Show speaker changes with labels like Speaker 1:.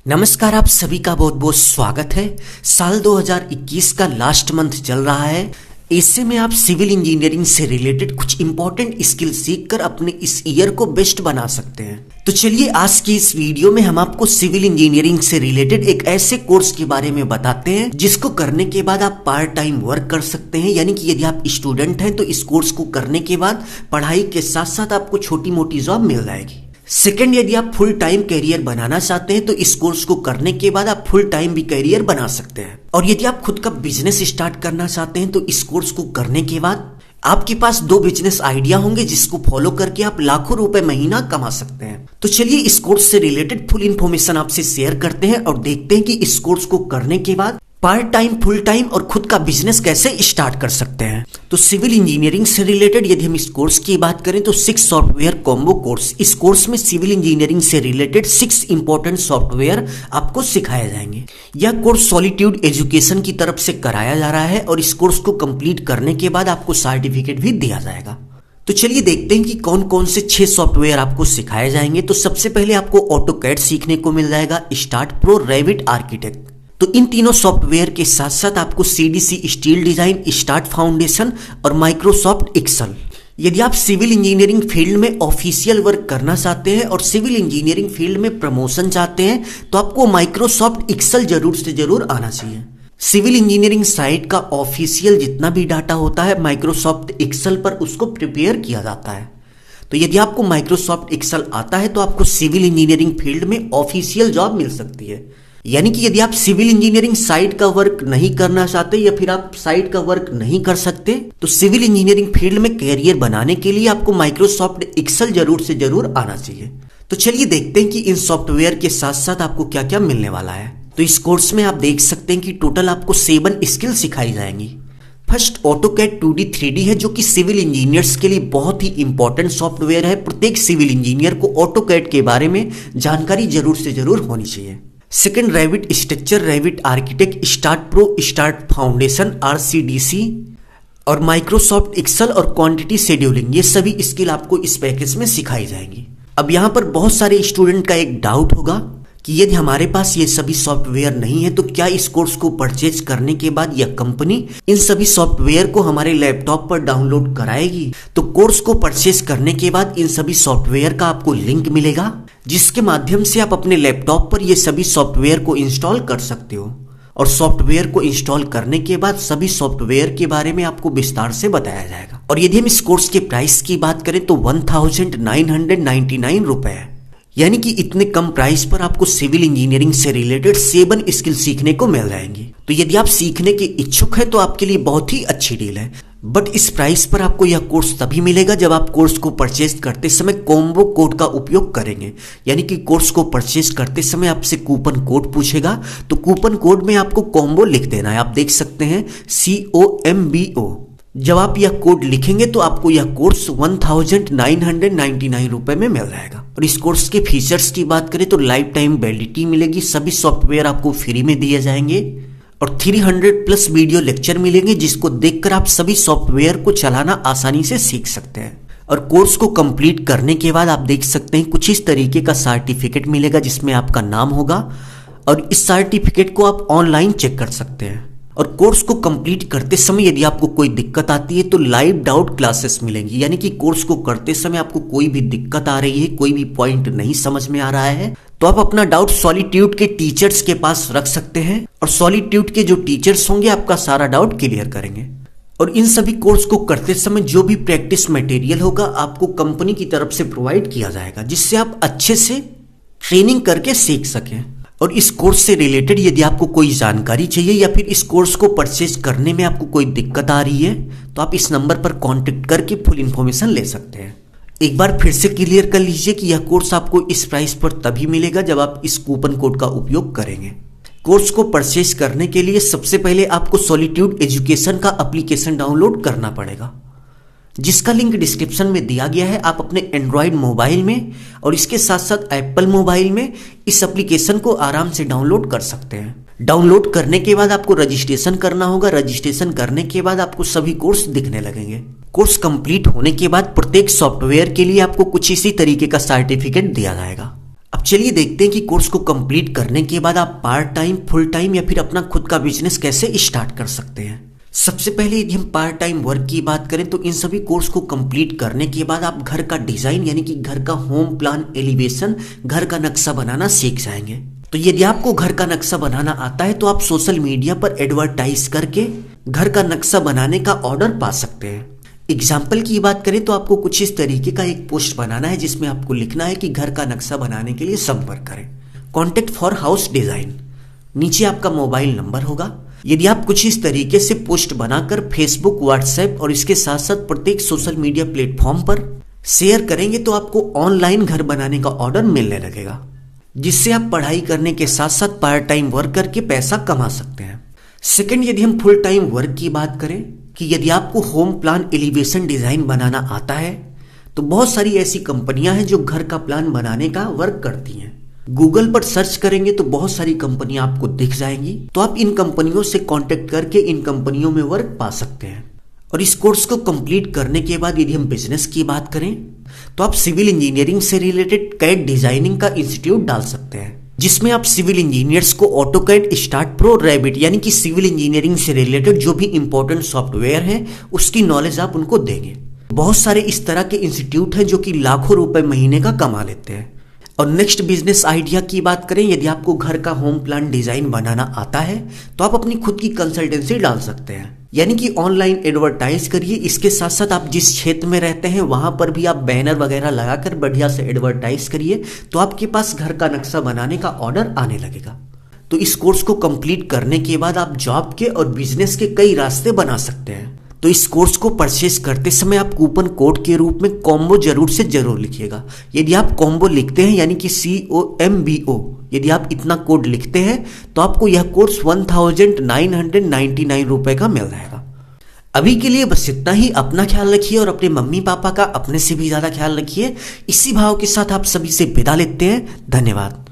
Speaker 1: नमस्कार, आप सभी का बहुत बहुत स्वागत है। साल 2021 का लास्ट मंथ चल रहा है। ऐसे में आप सिविल इंजीनियरिंग से रिलेटेड कुछ इंपॉर्टेंट स्किल सीखकर अपने इस ईयर को बेस्ट बना सकते हैं। तो चलिए आज की इस वीडियो में हम आपको सिविल इंजीनियरिंग से रिलेटेड एक ऐसे कोर्स के बारे में बताते हैं जिसको करने के बाद आप पार्ट टाइम वर्क कर सकते हैं। यानी कि यदि आप स्टूडेंट हैं तो इस कोर्स को करने के बाद पढ़ाई के साथ साथ आपको छोटी मोटी जॉब मिल जाएगी। सेकंड, यदि आप फुल टाइम कैरियर बनाना चाहते हैं तो इस कोर्स को करने के बाद आप फुल टाइम भी कैरियर बना सकते हैं। और यदि आप खुद का बिजनेस स्टार्ट करना चाहते हैं तो इस कोर्स को करने के बाद आपके पास 2 बिजनेस आइडिया होंगे जिसको फॉलो करके आप लाखों रुपए महीना कमा सकते हैं। तो चलिए इस कोर्स से रिलेटेड फुल इन्फॉर्मेशन आपसे शेयर करते हैं और देखते हैं कि इस कोर्स को करने के बाद पार्ट टाइम, फुल टाइम और खुद का बिजनेस कैसे स्टार्ट कर सकते हैं। तो सिविल इंजीनियरिंग से रिलेटेड यदि हम इस कोर्स की बात करें तो 6 सॉफ्टवेयर कॉम्बो कोर्स। इस कोर्स में सिविल इंजीनियरिंग से रिलेटेड 6 इंपॉर्टेंट सॉफ्टवेयर आपको सिखाए जाएंगे। यह कोर्स सॉलिट्यूड एजुकेशन की तरफ से कराया जा रहा है और इस कोर्स को कंप्लीट करने के बाद आपको सर्टिफिकेट भी दिया जाएगा। तो चलिए देखते हैं कि कौन कौन से 6 सॉफ्टवेयर आपको सिखाए जाएंगे। तो सबसे पहले आपको ऑटोकैड सीखने को मिल जाएगा, स्टार्ट प्रो, रेविट, आर्किटेक्ट। तो इन तीनों सॉफ्टवेयर के साथ साथ आपको CDC steel design, start foundation और माइक्रोसॉफ्ट एक्सेल। यदि आप सिविल इंजीनियरिंग फील्ड में ऑफिशियल वर्क करना चाहते हैं और सिविल इंजीनियरिंग फील्ड में प्रमोशन चाहते हैं तो आपको माइक्रोसॉफ्ट एक्सेल जरूर से जरूर आना चाहिए। सिविल इंजीनियरिंग साइट का ऑफिशियल जितना भी डाटा होता है माइक्रोसॉफ्ट एक्सेल पर उसको प्रिपेयर किया जाता है। तो यदि आपको माइक्रोसॉफ्ट एक्सेल आता है तो आपको सिविल इंजीनियरिंग फील्ड में ऑफिशियल जॉब मिल सकती है। यानी कि यदि आप सिविल इंजीनियरिंग साइट का वर्क नहीं करना चाहते या फिर आप साइट का वर्क नहीं कर सकते तो सिविल इंजीनियरिंग फील्ड में कैरियर बनाने के लिए आपको माइक्रोसॉफ्ट एक्सेल जरूर से जरूर आना चाहिए। तो चलिए देखते हैं कि इन सॉफ्टवेयर के साथ साथ आपको क्या क्या मिलने वाला है। तो इस कोर्स में आप देख सकते हैं कि टोटल आपको 7 स्किल सिखाई जाएंगी। फर्स्ट, ऑटोकैड 2D 3D है जो कि सिविल इंजीनियर्स के लिए बहुत ही इंपॉर्टेंट सॉफ्टवेयर है। प्रत्येक सिविल इंजीनियर को ऑटोकैड के बारे में जानकारी जरूर से जरूर होनी चाहिए। Second, Revit structure, Revit architect, start pro, start foundation, RCDC और माइक्रोसॉफ्ट एक्सेल और क्वांटिटी शेड्यूलिंग, ये सभी स्किल आपको इस पैकेज में सिखाई जाएंगी। अब यहाँ पर बहुत सारे स्टूडेंट का एक डाउट होगा कि यदि हमारे पास ये सभी सॉफ्टवेयर नहीं है तो क्या इस कोर्स को परचेज करने के बाद यह कंपनी इन सभी सॉफ्टवेयर को हमारे लैपटॉप पर डाउनलोड कराएगी। तो कोर्स को परचेज करने के बाद इन सभी सॉफ्टवेयर का आपको लिंक मिलेगा जिसके माध्यम से आप अपने लैपटॉप पर ये सभी सॉफ्टवेयर को इंस्टॉल कर सकते हो। और सॉफ्टवेयर को इंस्टॉल करने के बाद सभी सॉफ्टवेयर के बारे में आपको विस्तार से बताया जाएगा। और यदि हम इस कोर्स के प्राइस की बात करें तो 1999 रुपए है। यानी कि इतने कम प्राइस पर आपको सिविल इंजीनियरिंग से रिलेटेड 7 स्किल सीखने को मिल जाएंगी। तो यदि आप सीखने के इच्छुक हैं तो आपके लिए बहुत ही अच्छी डील है। बट इस प्राइस पर आपको यह कोर्स तभी मिलेगा जब आप कोर्स को परचेज करते समय कॉम्बो कोड का उपयोग करेंगे। यानी कि कोर्स को परचेज करते समय आपसे कूपन कोड पूछेगा तो कूपन कोड में आपको कॉम्बो लिख देना है। आप देख सकते हैं COMBO। जब आप यह कोड लिखेंगे तो आपको यह कोर्स 1999 रुपए में मिल जाएगा। और इस कोर्स के फीचर्स की बात करें तो लाइफ टाइम वैलिडिटी मिलेगी, सभी सॉफ्टवेयर आपको फ्री में दिए जाएंगे और 300+ वीडियो लेक्चर मिलेंगे जिसको देखकर आप सभी सॉफ्टवेयर को चलाना आसानी से सीख सकते हैं। और कोर्स को कंप्लीट करने के बाद आप देख सकते हैं कुछ इस तरीके का सर्टिफिकेट मिलेगा जिसमें आपका नाम होगा और इस सर्टिफिकेट को आप ऑनलाइन चेक कर सकते हैं। और कोर्स को कंप्लीट करते समय यदि आपको कोई दिक्कत आती है तो लाइव डाउट क्लासेस मिलेंगी। यानी कि कोर्स को करते समय आपको कोई भी दिक्कत आ रही है, कोई भी पॉइंट नहीं समझ में आ रहा है तो आप अपना डाउट सॉलिट्यूड के टीचर्स के पास रख सकते हैं और सॉलिट्यूड के जो टीचर्स होंगे आपका सारा डाउट क्लियर करेंगे। और इन सभी कोर्स को करते समय जो भी प्रैक्टिस मटेरियल होगा आपको कंपनी की तरफ से प्रोवाइड किया जाएगा जिससे आप अच्छे से ट्रेनिंग करके सीख सकें। और इस कोर्स से रिलेटेड यदि आपको कोई जानकारी चाहिए या फिर इस कोर्स को परचेज करने में आपको कोई दिक्कत आ रही है तो आप इस नंबर पर कांटेक्ट करके फुल इन्फॉर्मेशन ले सकते हैं। एक बार फिर से क्लियर कर लीजिए कि यह कोर्स आपको इस प्राइस पर तभी मिलेगा जब आप इस कूपन कोड का उपयोग करेंगे। कोर्स को परचेज करने के लिए सबसे पहले आपको सॉलिट्यूड एजुकेशन का एप्लीकेशन डाउनलोड करना पड़ेगा जिसका लिंक डिस्क्रिप्शन में दिया गया है। आप अपने एंड्रॉयड मोबाइल में और इसके साथ साथ एप्पल मोबाइल में इस एप्लीकेशन को आराम से डाउनलोड कर सकते हैं। डाउनलोड करने के बाद आपको रजिस्ट्रेशन करना होगा। रजिस्ट्रेशन करने के बाद आपको सभी कोर्स दिखने लगेंगे। कोर्स कंप्लीट होने के बाद प्रत्येक सॉफ्टवेयर के लिए आपको कुछ इसी तरीके का सर्टिफिकेट दिया जाएगा। अब चलिए देखते हैं कि कोर्स को कंप्लीट करने के बाद आप पार्ट टाइम, फुल टाइम या फिर अपना खुद का बिजनेस कैसे स्टार्ट कर सकते हैं। सबसे पहले यदि हम पार्ट टाइम वर्क की बात करें तो इन सभी कोर्स को कंप्लीट करने के बाद आप घर का डिजाइन यानी कि घर का होम प्लान, एलिवेशन, घर का नक्शा बनाना सीख जाएंगे। तो यदि आपको घर का नक्शा बनाना आता है तो आप सोशल मीडिया पर एडवर्टाइज करके घर का नक्शा बनाने का ऑर्डर पा सकते हैं। एग्जाम्पल की बात करें तो आपको कुछ इस तरीके का एक पोस्ट बनाना है जिसमें आपको लिखना है कि घर का नक्शा बनाने के लिए संपर्क करें, कॉन्टेक्ट फॉर हाउस डिजाइन। नीचे आपका मोबाइल नंबर होगा। यदि आप कुछ इस तरीके से पोस्ट बनाकर फेसबुक, व्हाट्सएप और इसके साथ साथ प्रत्येक सोशल मीडिया प्लेटफॉर्म पर शेयर करेंगे तो आपको ऑनलाइन घर बनाने का ऑर्डर मिलने लगेगा, जिससे आप पढ़ाई करने के साथ साथ पार्ट टाइम वर्क करके पैसा कमा सकते हैं। सेकंड, यदि हम फुल टाइम वर्क की बात करें कि यदि आपको होम प्लान, एलिवेशन डिजाइन बनाना आता है तो बहुत सारी ऐसी कंपनियां हैं जो घर का प्लान बनाने का वर्क करती हैं। गूगल पर सर्च करेंगे तो बहुत सारी कंपनियां आपको दिख जाएंगी, तो आप इन कंपनियों से कांटेक्ट करके इन कंपनियों में वर्क पा सकते हैं। और इस कोर्स को कंप्लीट करने के बाद यदि हम बिजनेस की बात करें तो आप सिविल इंजीनियरिंग से रिलेटेड कैड डिजाइनिंग का इंस्टीट्यूट डाल सकते हैं, जिसमें आप सिविल इंजीनियर्स को ऑटोकैड, स्टार्ट प्रो, रैबिट यानी कि सिविल इंजीनियरिंग से रिलेटेड जो भी इंपॉर्टेंट सॉफ्टवेयर है उसकी नॉलेज आप उनको देंगे। बहुत सारे इस तरह के इंस्टीट्यूट हैं जो कि लाखों रुपए महीने का कमा लेते हैं। और नेक्स्ट बिजनेस आइडिया की बात करें, यदि आपको घर का होम प्लान डिजाइन बनाना आता है तो आप अपनी खुद की कंसल्टेंसी डाल सकते हैं, यानी कि ऑनलाइन एडवर्टाइज करिए। इसके साथ साथ आप जिस क्षेत्र में रहते हैं वहां पर भी आप बैनर वगैरह लगाकर बढ़िया से एडवर्टाइज करिए, तो आपके पास घर का नक्शा बनाने का ऑर्डर आने लगेगा। तो इस कोर्स को कंप्लीट करने के बाद आप जॉब के और बिजनेस के कई रास्ते बना सकते हैं। तो इस कोर्स को परचेस करते समय आप कूपन कोड के रूप में कॉम्बो जरूर लिखिएगा। यदि आप कॉम्बो लिखते हैं यानी कि COMBO, यदि आप इतना कोड लिखते हैं तो आपको यह कोर्स 1999 रुपए का मिल जाएगा। अभी के लिए बस इतना ही। अपना ख्याल रखिए और अपने मम्मी पापा का अपने से भी ज्यादा ख्याल रखिए। इसी भाव के साथ आप सभी से विदा लेते हैं। धन्यवाद।